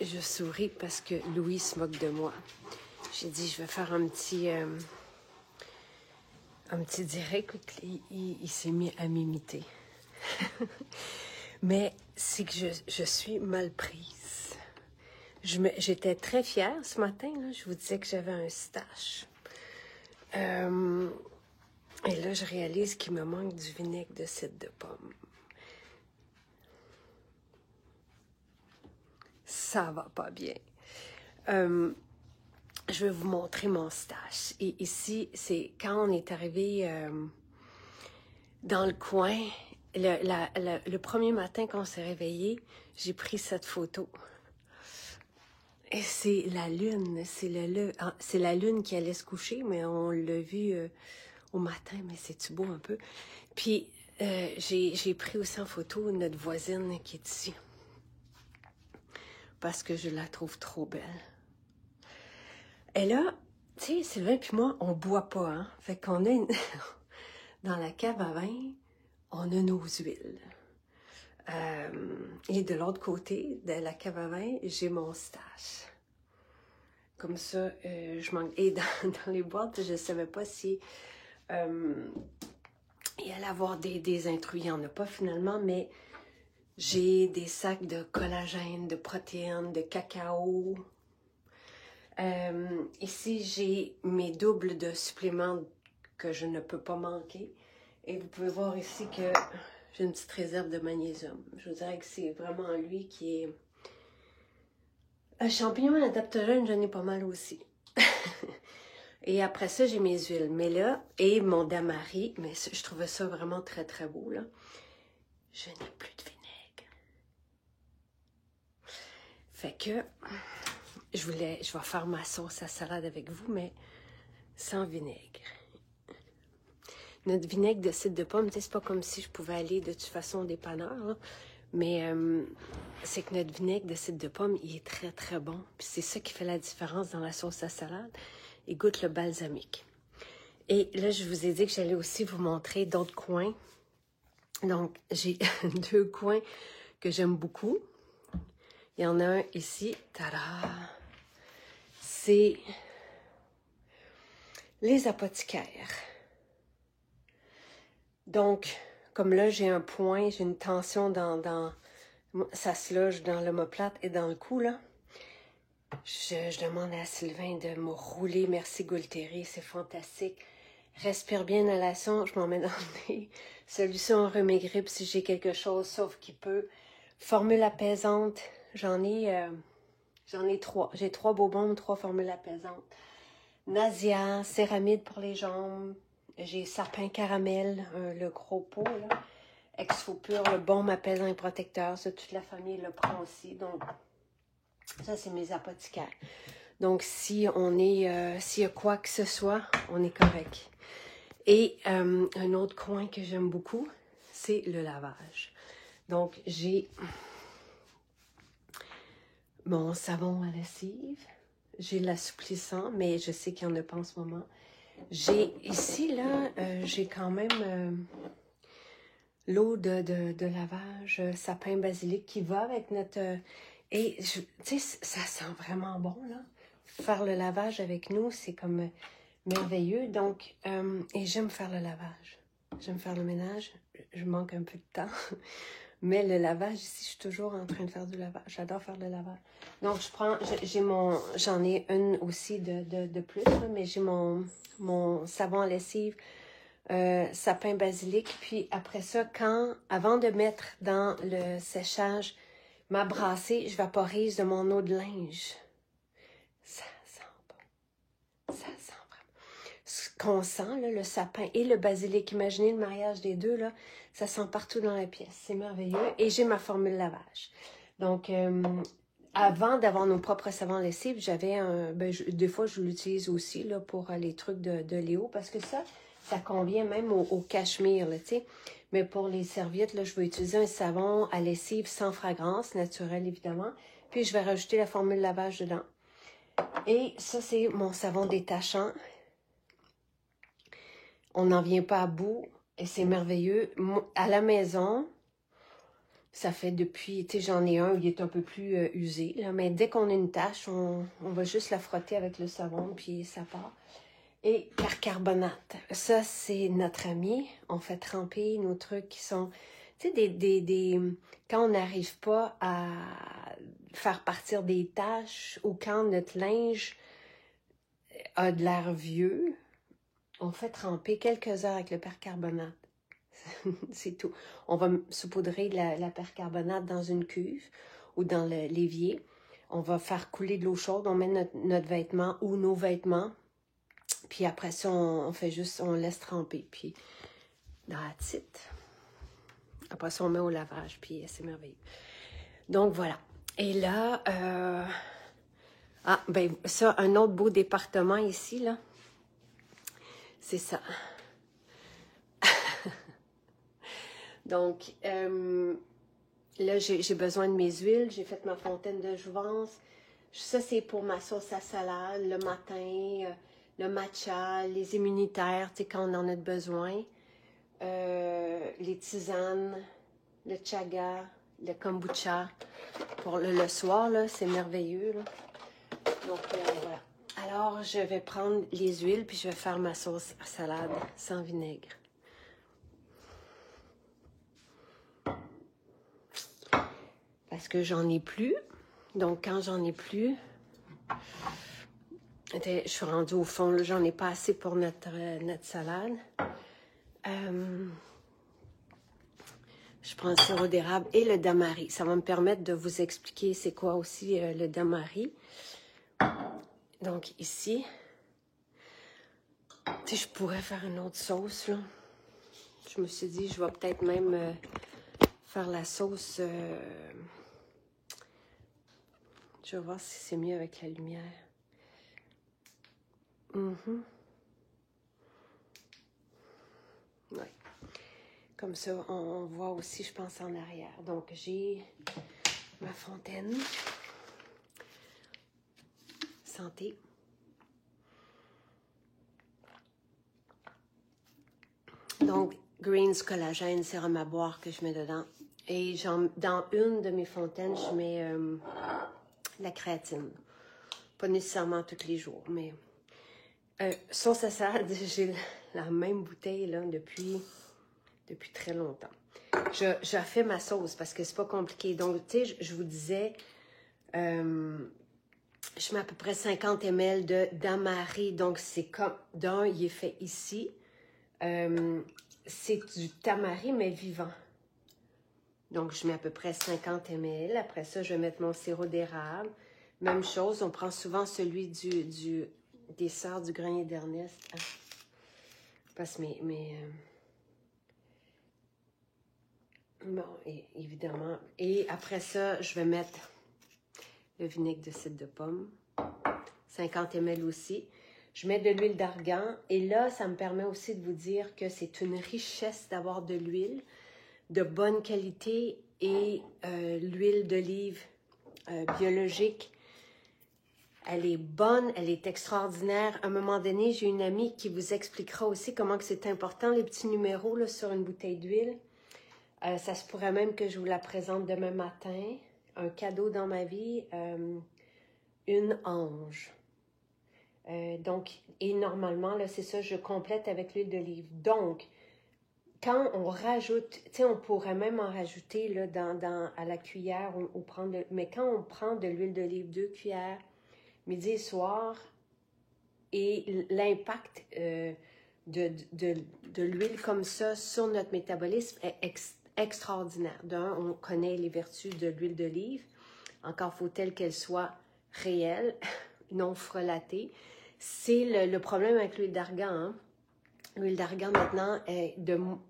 je souris parce que Louis se moque de moi. J'ai dit, je vais faire un petit direct. Il s'est mis à m'imiter. Mais c'est que je suis mal prise. J'étais très fière ce matin. Là. Je vous disais que j'avais un stache. Et là, je réalise qu'il me manque du vinaigre de cidre de pomme. Ça va pas bien. Je vais vous montrer mon stash. Et ici, c'est quand on est arrivé dans le coin, le premier matin qu'on s'est réveillé, j'ai pris cette photo. Et c'est la lune, c'est la lune qui allait se coucher, mais on l'a vu au matin, mais c'est-tu beau un peu? Puis, j'ai pris aussi en photo notre voisine qui est ici. Parce que je la trouve trop belle. Et là, tu sais, Sylvain puis moi, on boit pas, hein? Fait qu'on a dans la cave à vin, on a nos huiles. Et de l'autre côté de la cave à vin, j'ai mon stash. Comme ça, je manque. Et dans les boîtes, je ne savais pas si il allait avoir des intrus. Il n'y en a pas finalement, mais j'ai des sacs de collagène, de protéines, de cacao. Ici, j'ai mes doubles de suppléments que je ne peux pas manquer. Et vous pouvez voir ici que j'ai une petite réserve de magnésium. Je vous dirais que c'est vraiment lui qui est... Un champignon adaptogène, j'en ai pas mal aussi. Et après ça, j'ai mes huiles. Mais là, et mon damari, mais je trouvais ça vraiment très, très beau, là. Je n'ai plus de vinaigre. Fait que, je vais faire ma sauce à salade avec vous, mais sans vinaigre. Notre vinaigre de cidre de pomme, c'est pas comme si je pouvais aller de toute façon au dépanneur, là. Mais c'est que notre vinaigre de cidre de pomme, il est très, très bon. Puis c'est ça qui fait la différence dans la sauce à salade. Il goûte le balsamique. Et là, je vous ai dit que j'allais aussi vous montrer d'autres coins. Donc, j'ai 2 coins que j'aime beaucoup. Il y en a un ici. Tada! C'est les apothicaires. Donc, comme là, j'ai un point, j'ai une tension ça se loge dans l'omoplate et dans le cou, là. Je demande à Sylvain de me rouler. Merci, Gualtéry, c'est fantastique. Respire bien, inhalation, je m'en mets dans le nez. Solution rhume et grippe si j'ai quelque chose, sauf qu'il peut. Formule apaisante, j'en ai 3. J'ai 3 Bobons, 3 formules apaisantes. Nasia, céramide pour les jambes. J'ai sapin caramel, le gros pot, là. Exfopur, le baume apaisant et protecteur. Ça, toute la famille le prend aussi. Donc, ça, c'est mes apothicaires. Donc, si on est, s'il y a quoi que ce soit, on est correct. Et un autre coin que j'aime beaucoup, c'est le lavage. Donc, j'ai mon savon à lessive. J'ai l'assouplissant, mais je sais qu'il n'y en a pas en ce moment. J'ai ici, là, j'ai quand même l'eau de lavage sapin basilic qui va avec notre... et, tu sais, ça sent vraiment bon, là. Faire le lavage avec nous, c'est comme merveilleux. Donc, et j'aime faire le lavage. J'aime faire le ménage. Je manque un peu de temps. Mais le lavage, ici, je suis toujours en train de faire du lavage. J'adore faire le lavage. Donc, j'en ai une aussi de plus, là, mais j'ai mon savon à lessive, sapin basilic. Puis après ça, avant de mettre dans le séchage ma brassée, je vaporise de mon eau de linge. Ça sent bon. Ça sent vraiment. Ce qu'on sent, là, le sapin et le basilic, imaginez le mariage des deux, là, ça sent partout dans la pièce. C'est merveilleux. Et j'ai ma formule lavage. Donc, avant d'avoir nos propres savons lessives, j'avais des fois, je l'utilise aussi là, pour les trucs de Léo, parce que ça convient même au cachemire, tu sais. Mais pour les serviettes, là, je vais utiliser un savon à lessive sans fragrance, naturel évidemment. Puis, je vais rajouter la formule lavage dedans. Et ça, c'est mon savon détachant. On n'en vient pas à bout et c'est merveilleux. À la maison, Ça fait depuis, tu sais, j'en ai un, il est un peu plus usé, là, mais dès qu'on a une tache, on va juste la frotter avec le savon, puis ça part. Et percarbonate, ça, c'est notre ami. On fait tremper nos trucs qui sont, tu sais, quand on n'arrive pas à faire partir des taches ou quand notre linge a de l'air vieux, on fait tremper quelques heures avec le percarbonate. C'est tout. On va saupoudrer la percarbonate dans une cuve ou dans l'évier. On va faire couler de l'eau chaude, on met notre vêtement ou nos vêtements. Puis après ça, on fait juste, on laisse tremper. Puis, that's it. Après ça, on met au lavage, puis c'est merveilleux. Donc, voilà. Et là, ben ça, un autre beau département ici, là. C'est ça. Donc, là, j'ai besoin de mes huiles. J'ai fait ma fontaine de jouvence. Ça, c'est pour ma sauce à salade le matin, le matcha, les immunitaires, tu sais, quand on en a besoin. Les tisanes, le chaga, le kombucha. Pour le soir, là, c'est merveilleux, là. Donc, voilà. Alors, je vais prendre les huiles, puis je vais faire ma sauce à salade sans vinaigre. Parce que j'en ai plus. Donc, quand j'en ai plus, je suis rendue au fond, j'en ai pas assez pour notre salade. Je prends le sirop d'érable et le damari. Ça va me permettre de vous expliquer c'est quoi aussi le damari. Donc, ici, tu sais, je pourrais faire une autre sauce, là. Je me suis dit, je vais peut-être même faire la sauce... Je vais voir si c'est mieux avec la lumière. Ouais. Comme ça, on voit aussi, je pense, en arrière. Donc, j'ai ma fontaine. Santé. Donc, Greens Collagène, sérum à boire que je mets dedans. Et dans une de mes fontaines, je mets la créatine. Pas nécessairement tous les jours, mais... sauce à salade, j'ai la même bouteille là, depuis très longtemps. Je fais ma sauce parce que c'est pas compliqué. Donc, tu sais, je vous disais, je mets à peu près 50 ml de damari. Donc, c'est comme, il est fait ici. C'est du tamari, mais vivant. Donc, je mets à peu près 50 ml. Après ça, je vais mettre mon sirop d'érable. Même chose, on prend souvent celui des sœurs du grenier d'Ernest. Ah. Parce que bon, évidemment. Et après ça, je vais mettre le vinaigre de cidre de pomme. 50 ml aussi. Je mets de l'huile d'argan. Et là, ça me permet aussi de vous dire que c'est une richesse d'avoir de l'huile de bonne qualité et l'huile d'olive biologique. Elle est bonne, elle est extraordinaire. À un moment donné, j'ai une amie qui vous expliquera aussi comment que c'est important, les petits numéros là, sur une bouteille d'huile. Ça se pourrait même que je vous la présente demain matin. Un cadeau dans ma vie, une ange. Donc, et normalement, là, c'est ça, je complète avec l'huile d'olive. Donc, quand on rajoute, tu sais, on pourrait même en rajouter là, à la cuillère ou prendre, mais quand on prend de l'huile d'olive, 2 cuillères, midi et soir, et l'impact de l'huile comme ça sur notre métabolisme est extraordinaire. D'un, on connaît les vertus de l'huile d'olive, encore faut-elle qu'elle soit réelle, non frelatée. C'est le problème avec l'huile d'argan, hein? L'huile d'argan, maintenant, il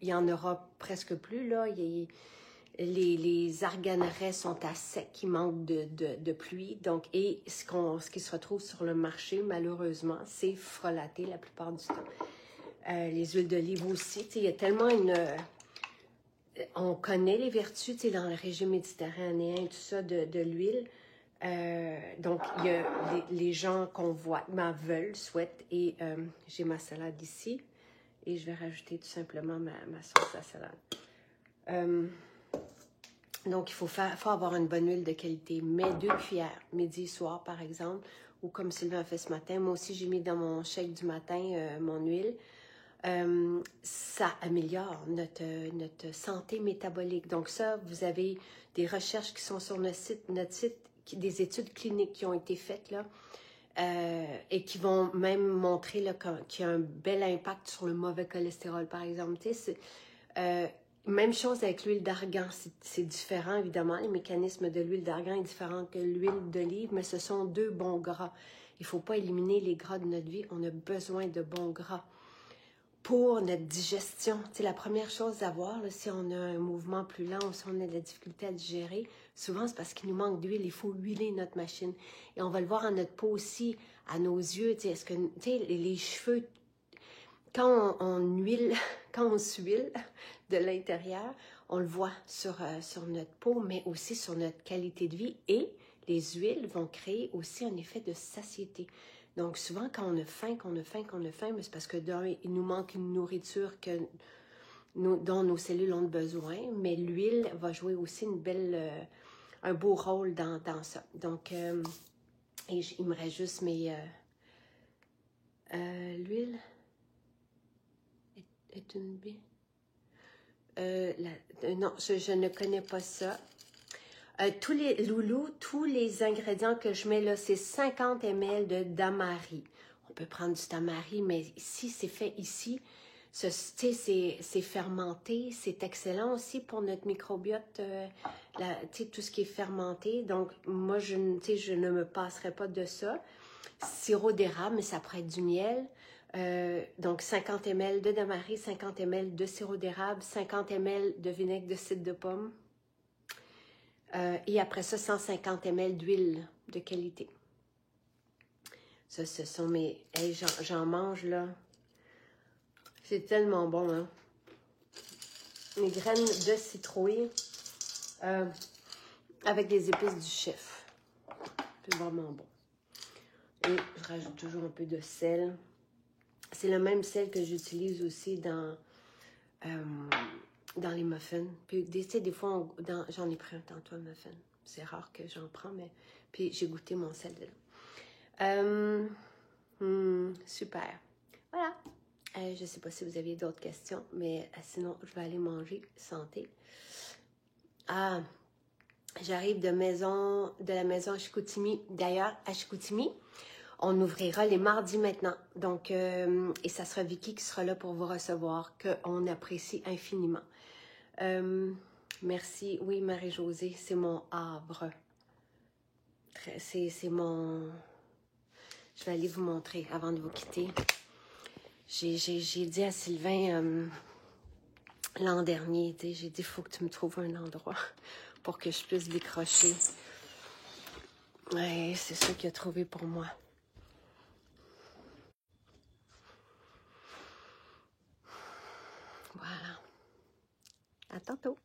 n'y en aura presque plus, là. Les arganerets sont à sec, il manque de pluie. Donc, et ce qui se retrouve sur le marché, malheureusement, c'est frelaté la plupart du temps. Les huiles d'olive aussi, il y a tellement on connaît les vertus, dans le régime méditerranéen, tout ça, de l'huile. Donc, il y a les gens convoitement veulent, souhaitent, et j'ai ma salade ici. Et je vais rajouter tout simplement ma sauce à salade. Donc, il faut avoir une bonne huile de qualité. Mais 2 cuillères, midi et soir, par exemple, ou comme Sylvain a fait ce matin. Moi aussi, j'ai mis dans mon shake du matin mon huile. Ça améliore notre santé métabolique. Donc ça, vous avez des recherches qui sont sur notre site, des études cliniques qui ont été faites là, et qui vont même montrer qu'il y a un bel impact sur le mauvais cholestérol, par exemple. Tu sais, même chose avec l'huile d'argan, c'est différent évidemment. Les mécanismes de l'huile d'argan est différent que l'huile d'olive, mais ce sont 2 bons gras. Il ne faut pas éliminer les gras de notre vie, on a besoin de bons gras pour notre digestion. C'est la première chose à voir, là, si on a un mouvement plus lent ou si on a de la difficulté à digérer, souvent c'est parce qu'il nous manque d'huile, il faut huiler notre machine. Et on va le voir à notre peau aussi, à nos yeux, est-ce que les cheveux, quand on huile, quand on s'huile de l'intérieur, on le voit sur notre peau, mais aussi sur notre qualité de vie. Et les huiles vont créer aussi un effet de satiété. Donc souvent, quand on a faim, mais c'est parce que il nous manque une nourriture dont nos cellules ont besoin, mais l'huile va jouer aussi un beau rôle dans ça. Donc, il me reste juste l'huile est une bille. Non, je ne connais pas ça. Tous les ingrédients que je mets là, c'est 50 ml de damari. On peut prendre du tamari, mais si c'est fait ici, c'est fermenté, c'est excellent aussi pour notre microbiote, tout ce qui est fermenté. Donc, moi, je ne me passerai pas de ça. Sirop d'érable, mais ça pourrait être du miel. Donc, 50 ml de damari, 50 ml de sirop d'érable, 50 ml de vinaigre de cidre de pomme. Et après ça, 150 ml d'huile de qualité. Ça, ce sont mes... Hey, j'en mange, là. C'est tellement bon, hein. Les graines de citrouille avec des épices du chef. C'est vraiment bon. Et je rajoute toujours un peu de sel. C'est le même sel que j'utilise aussi dans les muffins. Puis, tu sais, des fois, j'en ai pris un tantôt, un muffin. C'est rare que j'en prends, mais... Puis, j'ai goûté mon sel de là. Super. Voilà. Je ne sais pas si vous aviez d'autres questions, mais sinon, je vais aller manger. Santé. Ah, j'arrive de la maison à Chicoutimi. D'ailleurs, à Chicoutimi, on ouvrira les mardis maintenant. Donc, et ça sera Vicky qui sera là pour vous recevoir, qu'on apprécie infiniment. Merci. Oui, Marie-Josée, c'est mon havre. C'est mon... Je vais aller vous montrer avant de vous quitter. J'ai dit à Sylvain l'an dernier, j'ai dit, il faut que tu me trouves un endroit pour que je puisse décrocher. Ouais, c'est ça qu'il a trouvé pour moi. Voilà. À tantôt.